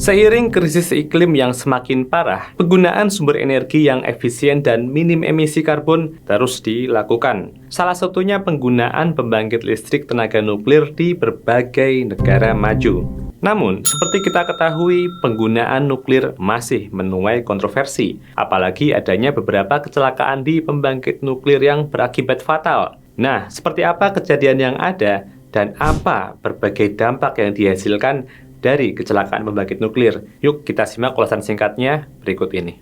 Seiring krisis iklim yang semakin parah, penggunaan sumber energi yang efisien dan minim emisi karbon terus dilakukan. Salah satunya penggunaan pembangkit listrik tenaga nuklir di berbagai negara maju. Namun, seperti kita ketahui, penggunaan nuklir masih menuai kontroversi, apalagi adanya beberapa kecelakaan di pembangkit nuklir yang berakibat fatal. Nah, seperti apa kejadian yang ada, dan apa berbagai dampak yang dihasilkan dari kecelakaan pembangkit nuklir? Yuk kita simak ulasan singkatnya berikut ini.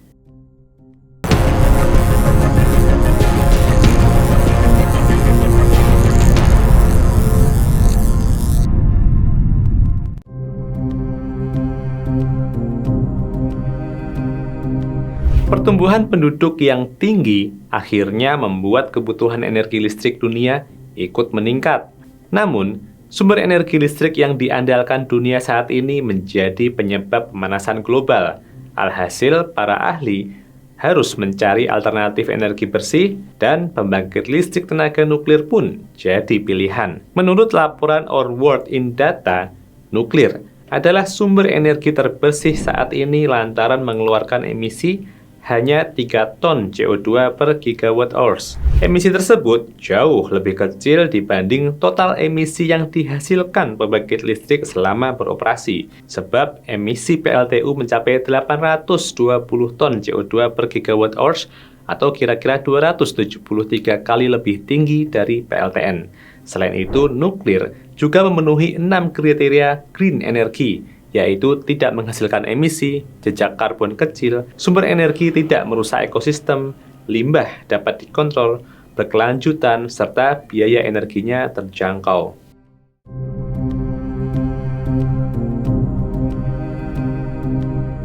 Pertumbuhan penduduk yang tinggi akhirnya membuat kebutuhan energi listrik dunia ikut meningkat. Namun, sumber energi listrik yang diandalkan dunia saat ini menjadi penyebab pemanasan global. Alhasil, para ahli harus mencari alternatif energi bersih dan pembangkit listrik tenaga nuklir pun jadi pilihan. Menurut laporan Our World in Data, nuklir adalah sumber energi terbersih saat ini lantaran mengeluarkan emisi hanya 3 ton CO2 per gigawatt hours. Emisi tersebut jauh lebih kecil dibanding total emisi yang dihasilkan pembangkit listrik selama beroperasi, sebab emisi PLTU mencapai 820 ton CO2 per gigawatt hours atau kira-kira 273 kali lebih tinggi dari PLTN. Selain itu, nuklir juga memenuhi 6 kriteria green energy, yaitu tidak menghasilkan emisi, jejak karbon kecil, sumber energi tidak merusak ekosistem, limbah dapat dikontrol, berkelanjutan, serta biaya energinya terjangkau.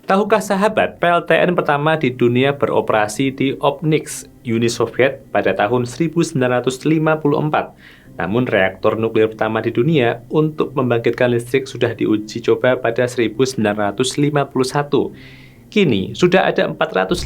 Tahukah sahabat, PLTN pertama di dunia beroperasi di Obninsk, Uni Soviet pada tahun 1954. Namun reaktor nuklir pertama di dunia untuk membangkitkan listrik sudah diuji coba pada 1951. Kini, sudah ada 450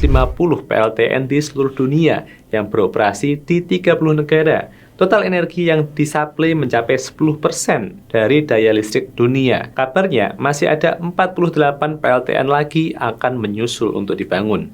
PLTN di seluruh dunia yang beroperasi di 30 negara. Total energi yang disuplai mencapai 10% dari daya listrik dunia. Kabarnya, masih ada 48 PLTN lagi akan menyusul untuk dibangun.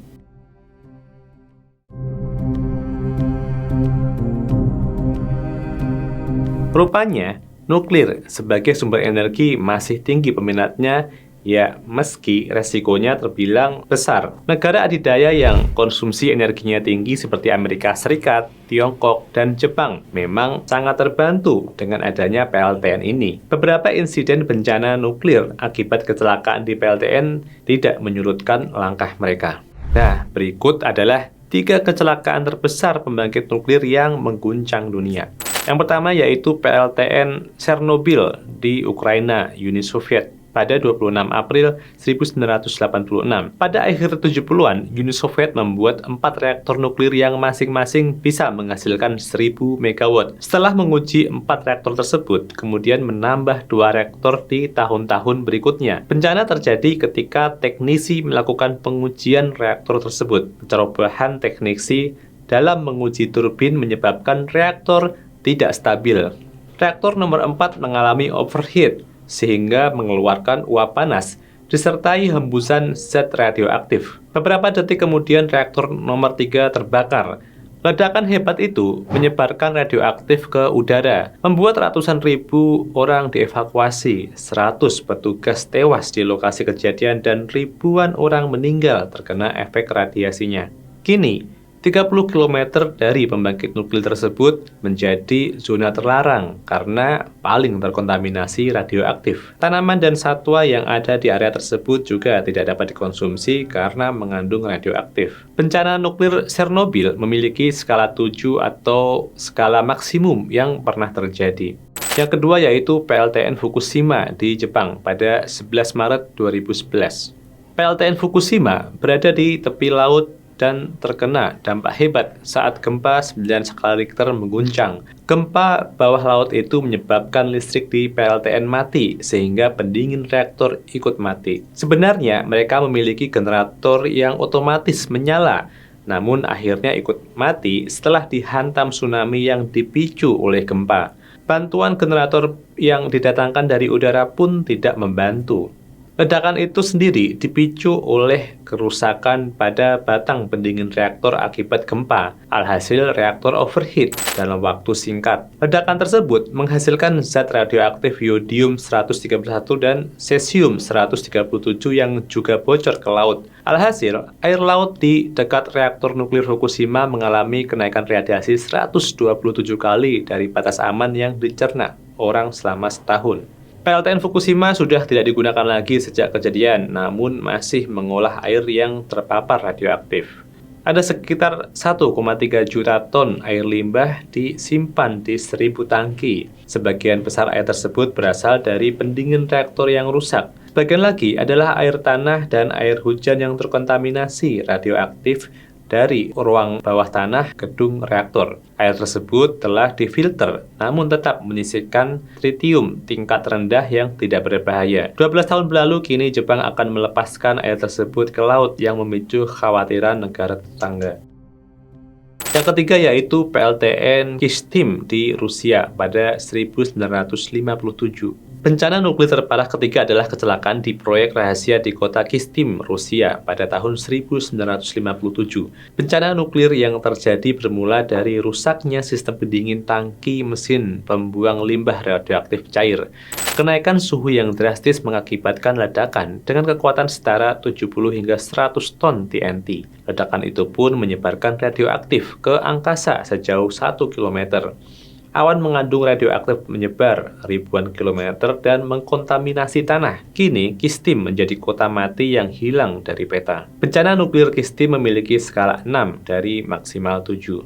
Rupanya, nuklir sebagai sumber energi masih tinggi peminatnya, ya meski resikonya terbilang besar. Negara adidaya yang konsumsi energinya tinggi seperti Amerika Serikat, Tiongkok, dan Jepang memang sangat terbantu dengan adanya PLTN ini. Beberapa insiden bencana nuklir akibat kecelakaan di PLTN tidak menyurutkan langkah mereka. Nah, berikut adalah 3 kecelakaan terbesar pembangkit nuklir yang mengguncang dunia. Yang pertama yaitu PLTN Chernobyl di Ukraina, Uni Soviet pada 26 April 1986. Pada akhir 70-an, Uni Soviet membuat 4 reaktor nuklir yang masing-masing bisa menghasilkan 1000 MW. Setelah menguji 4 reaktor tersebut, kemudian menambah 2 reaktor di tahun-tahun berikutnya. Bencana terjadi ketika teknisi melakukan pengujian reaktor tersebut. Perubahan teknisi dalam menguji turbin menyebabkan reaktor tidak stabil. Reaktor nomor 4 mengalami overheat sehingga mengeluarkan uap panas disertai hembusan zat radioaktif. Beberapa detik kemudian reaktor nomor 3 terbakar. Ledakan hebat itu menyebarkan radioaktif ke udara, membuat ratusan ribu orang dievakuasi, 100 petugas tewas di lokasi kejadian dan ribuan orang meninggal terkena efek radiasinya. Kini, 30 km dari pembangkit nuklir tersebut menjadi zona terlarang karena paling terkontaminasi radioaktif. Tanaman dan satwa yang ada di area tersebut juga tidak dapat dikonsumsi karena mengandung radioaktif. Bencana nuklir Chernobyl memiliki skala 7 atau skala maksimum yang pernah terjadi. Yang kedua yaitu PLTN Fukushima di Jepang pada 11 Maret 2011. PLTN Fukushima berada di tepi laut dan terkena dampak hebat saat gempa 9 skala Richter mengguncang. Gempa bawah laut itu menyebabkan listrik di PLTN mati, sehingga pendingin reaktor ikut mati. Sebenarnya mereka memiliki generator yang otomatis menyala, namun akhirnya ikut mati setelah dihantam tsunami yang dipicu oleh gempa. Bantuan generator yang didatangkan dari udara pun tidak membantu. Ledakan itu sendiri dipicu oleh kerusakan pada batang pendingin reaktor akibat gempa. Alhasil reaktor overheat dalam waktu singkat. Ledakan tersebut menghasilkan zat radioaktif yodium-131 dan cesium-137 yang juga bocor ke laut. Alhasil, air laut di dekat reaktor nuklir Fukushima mengalami kenaikan radiasi 127 kali dari batas aman yang dicerna orang selama setahun. PLTN Fukushima sudah tidak digunakan lagi sejak kejadian, namun masih mengolah air yang terpapar radioaktif. Ada sekitar 1,3 juta ton air limbah disimpan di 1.000 tangki. Sebagian besar air tersebut berasal dari pendingin reaktor yang rusak. Sebagian lagi adalah air tanah dan air hujan yang terkontaminasi radioaktif dari ruang bawah tanah gedung reaktor. Air tersebut telah difilter, namun tetap menyisipkan tritium tingkat rendah yang tidak berbahaya. 12 tahun berlalu, kini Jepang akan melepaskan air tersebut ke laut yang memicu kekhawatiran negara tetangga. Yang ketiga yaitu PLTN Kistim di Rusia pada 1957. Bencana nuklir terparah ketiga adalah kecelakaan di proyek rahasia di kota Kistim, Rusia pada tahun 1957. Bencana nuklir yang terjadi bermula dari rusaknya sistem pendingin tangki mesin pembuang limbah radioaktif cair. Kenaikan suhu yang drastis mengakibatkan ledakan dengan kekuatan setara 70 hingga 100 ton TNT. Ledakan itu pun menyebarkan radioaktif ke angkasa sejauh 1 km. Awan mengandung radioaktif menyebar ribuan kilometer dan mengkontaminasi tanah. Kini, Kistim menjadi kota mati yang hilang dari peta. Bencana nuklir Kistim memiliki skala 6 dari maksimal 7.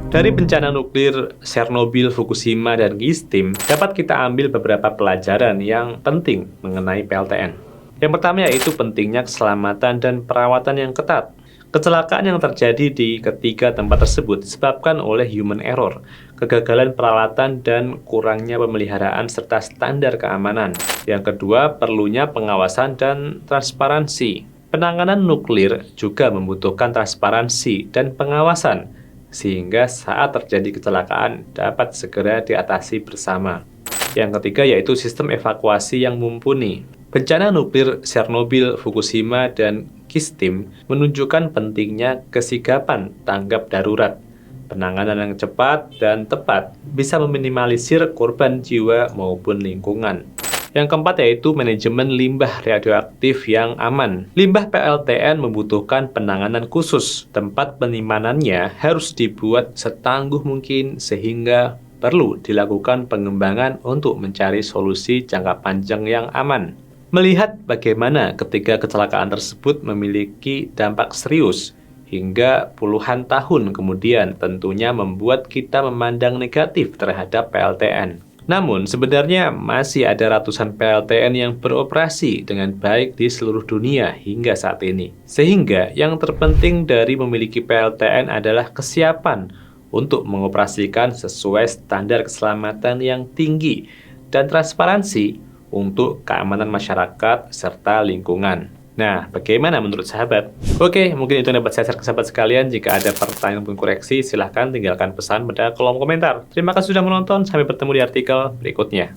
Dari bencana nuklir Chernobyl, Fukushima, dan Kistim, dapat kita ambil beberapa pelajaran yang penting mengenai PLTN. Yang pertama yaitu pentingnya keselamatan dan perawatan yang ketat. Kecelakaan yang terjadi di ketiga tempat tersebut disebabkan oleh human error, kegagalan peralatan, dan kurangnya pemeliharaan serta standar keamanan. Yang kedua, perlunya pengawasan dan transparansi. Penanganan nuklir juga membutuhkan transparansi dan pengawasan, sehingga saat terjadi kecelakaan dapat segera diatasi bersama. Yang ketiga yaitu sistem evakuasi yang mumpuni. Bencana nuklir Chernobyl, Fukushima, dan Kistim menunjukkan pentingnya kesigapan tanggap darurat. Penanganan yang cepat dan tepat bisa meminimalisir korban jiwa maupun lingkungan. Yang keempat yaitu manajemen limbah radioaktif yang aman. Limbah PLTN membutuhkan penanganan khusus. Tempat penyimpanan harus dibuat setangguh mungkin sehingga perlu dilakukan pengembangan untuk mencari solusi jangka panjang yang aman. Melihat bagaimana ketika kecelakaan tersebut memiliki dampak serius hingga puluhan tahun kemudian tentunya membuat kita memandang negatif terhadap PLTN. Namun sebenarnya masih ada ratusan PLTN yang beroperasi dengan baik di seluruh dunia hingga saat ini. Sehingga yang terpenting dari memiliki PLTN adalah kesiapan untuk mengoperasikan sesuai standar keselamatan yang tinggi dan transparansi untuk keamanan masyarakat serta lingkungan. Nah, bagaimana menurut sahabat? Oke, mungkin itu yang dapat saya share ke sahabat sekalian. Jika ada pertanyaan maupun koreksi, silahkan tinggalkan pesan pada kolom komentar. Terima kasih sudah menonton, sampai bertemu di artikel berikutnya.